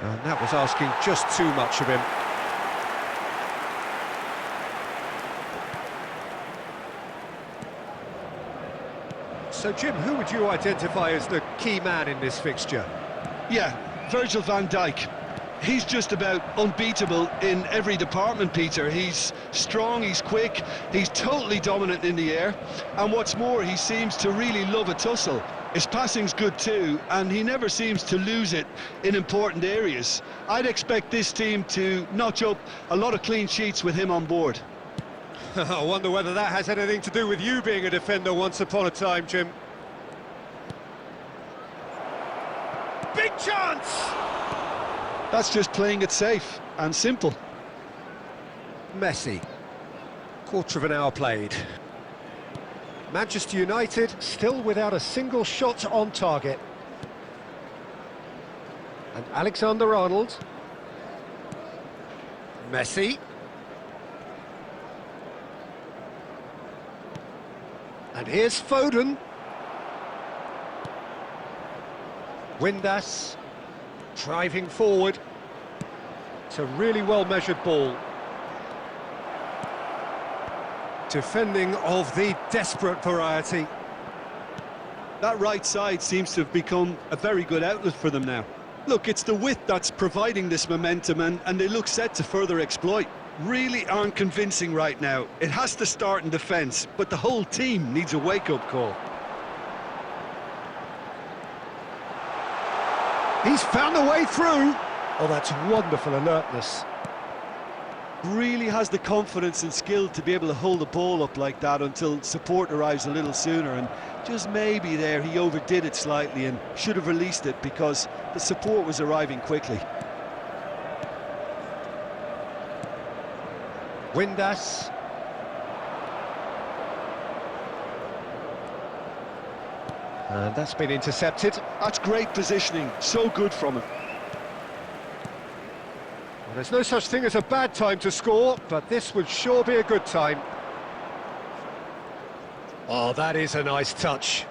And that was asking just too much of him. So, Jim, who would you identify as the key man in this fixture? Yeah, Virgil van Dijk. He's just about unbeatable in every department, Peter. He's strong, he's quick, he's totally dominant in the air, and what's more, he seems to really love a tussle. His passing's good too, and he never seems to lose it in important areas. I'd expect this team to notch up a lot of clean sheets with him on board. I wonder whether that has anything to do with you being a defender once upon a time, Jim. Big chance! That's just playing it safe and simple. Messi. Quarter of an hour played. Manchester United still without a single shot on target. And Alexander-Arnold. Messi. And here's Foden. Windass. Driving forward. It's a really well-measured ball. Defending of the desperate variety. That right side seems to have become a very good outlet for them now. Look, it's the width that's providing this momentum, and they look set to further exploit. Really aren't convincing right now. It has to start in defence, but the whole team needs a wake-up call. He's found a way through. Oh, that's wonderful alertness. Really has the confidence and skill to be able to hold the ball up like that until support arrives a little sooner, and just maybe there he overdid it slightly and should have released it because the support was arriving quickly. Windass. And that's been intercepted. That's great positioning, so good from him. Well, there's no such thing as a bad time to score, but this would sure be a good time. Oh, that is a nice touch.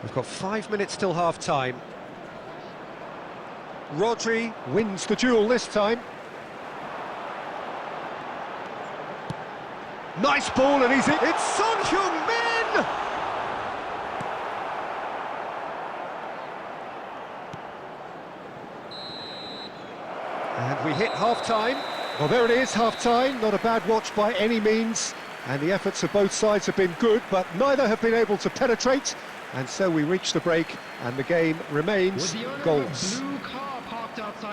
We've got 5 minutes till half-time. Rodri wins the duel this time. Nice ball, and he's in. It's Son Heung-min! And we hit half-time. Well, there it is, half-time. Not a bad watch by any means. And the efforts of both sides have been good, but neither have been able to penetrate. And so we reach the break, and the game remains goals.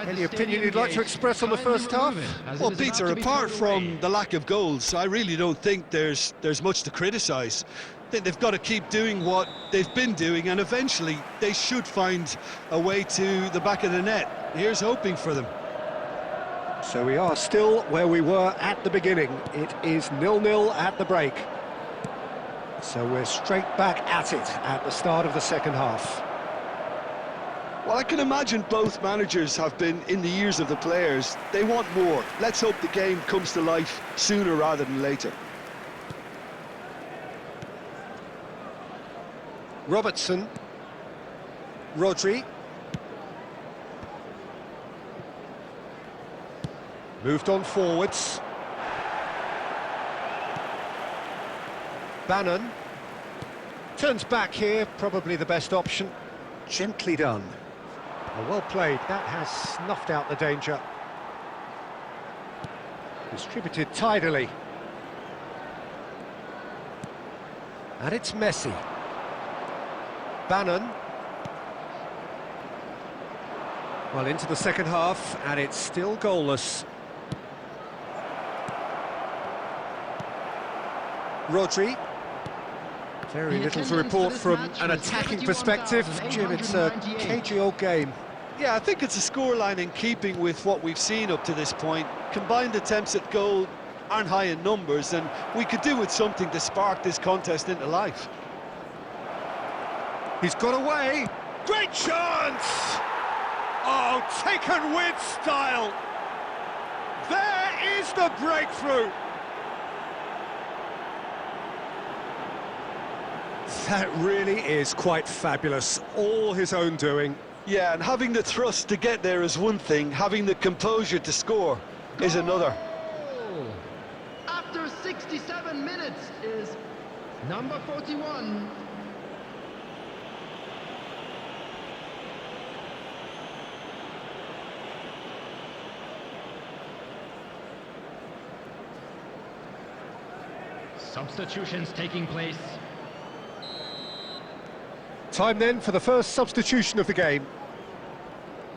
Any opinion you'd like to express on the first half? Well, Peter, apart from the lack of goals, I really don't think there's much to criticise. I think they've got to keep doing what they've been doing, and eventually they should find a way to the back of the net. Here's hoping for them. So we are still where we were at the beginning. It is 0-0 at the break. So we're straight back at it at the start of the second half. Well, I can imagine both managers have been in the ears of the players. They want more. Let's hope the game comes to life sooner rather than later. Robertson. Rodri. Moved on forwards. Bannon. Turns back here, probably the best option. Gently done. Oh, well played, that has snuffed out the danger. Distributed tidily. And it's Messi. Bannon. Well, into the second half, and it's still goalless. Rodri. Very little to report from an attacking perspective. Jim, it's a cagey old game. Yeah, I think it's a scoreline in keeping with what we've seen up to this point. Combined attempts at goal aren't high in numbers, and we could do with something to spark this contest into life. He's got away. Great chance! Oh, taken with style. There is the breakthrough. That really is quite fabulous. All his own doing. Yeah, and having the thrust to get there is one thing, having the composure to score is another. After 67 minutes is number 41. Substitutions taking place. Time then for the first substitution of the game.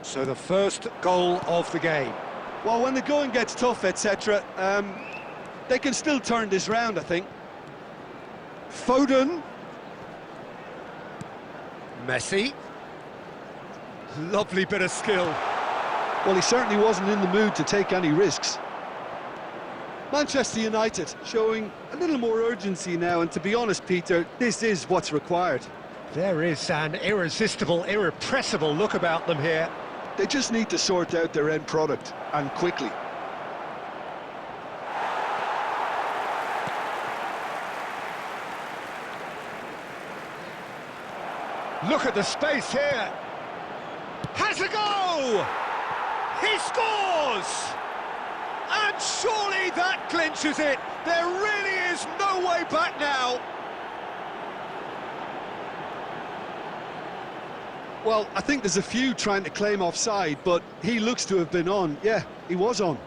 So the first goal of the game. Well, when the going gets tough, etc., they can still turn this round, I think. Foden. Messi. Lovely bit of skill. Well, he certainly wasn't in the mood to take any risks. Manchester United showing a little more urgency now, and to be honest, Peter, this is what's required. There is an irresistible, irrepressible look about them here. They just need to sort out their end product, and quickly. Look at the space here. Has a go! He scores! And surely that clinches it. There really is no way back now. Well, I think there's a few trying to claim offside, but he looks to have been on. Yeah, he was on.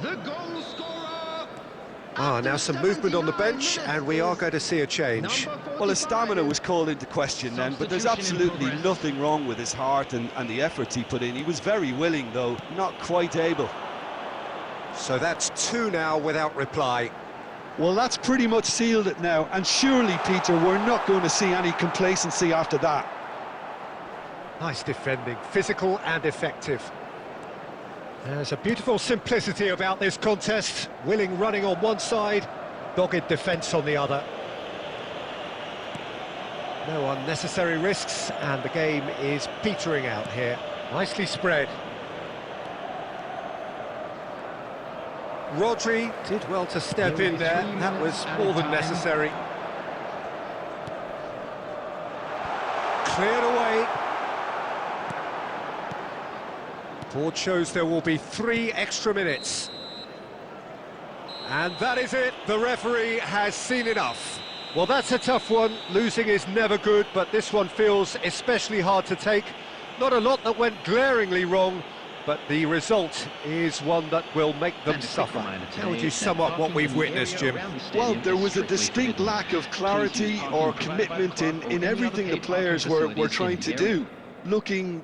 The goal scorer. Now some movement on the bench, and we are going to see a change. Well, his stamina was called into question then, but there's absolutely nothing wrong with his heart and the efforts he put in. He was very willing, though, not quite able. So that's two now without reply. Well, that's pretty much sealed it now, and surely, Peter, we're not going to see any complacency after that. Nice defending, physical and effective. There's a beautiful simplicity about this contest. Willing running on one side, dogged defence on the other. No unnecessary risks, and the game is petering out here. Nicely spread. Rodri did well to step in there. That was more than necessary. Cleared away. Board shows there will be 3 extra minutes. And that is it. The referee has seen enough. Well, that's a tough one. Losing is never good, but this one feels especially hard to take. Not a lot that went glaringly wrong, but the result is one that will make them suffer. How would you sum up what we've witnessed, Jim? Well, there was a distinct lack of clarity or commitment in everything the players were trying to do. Looking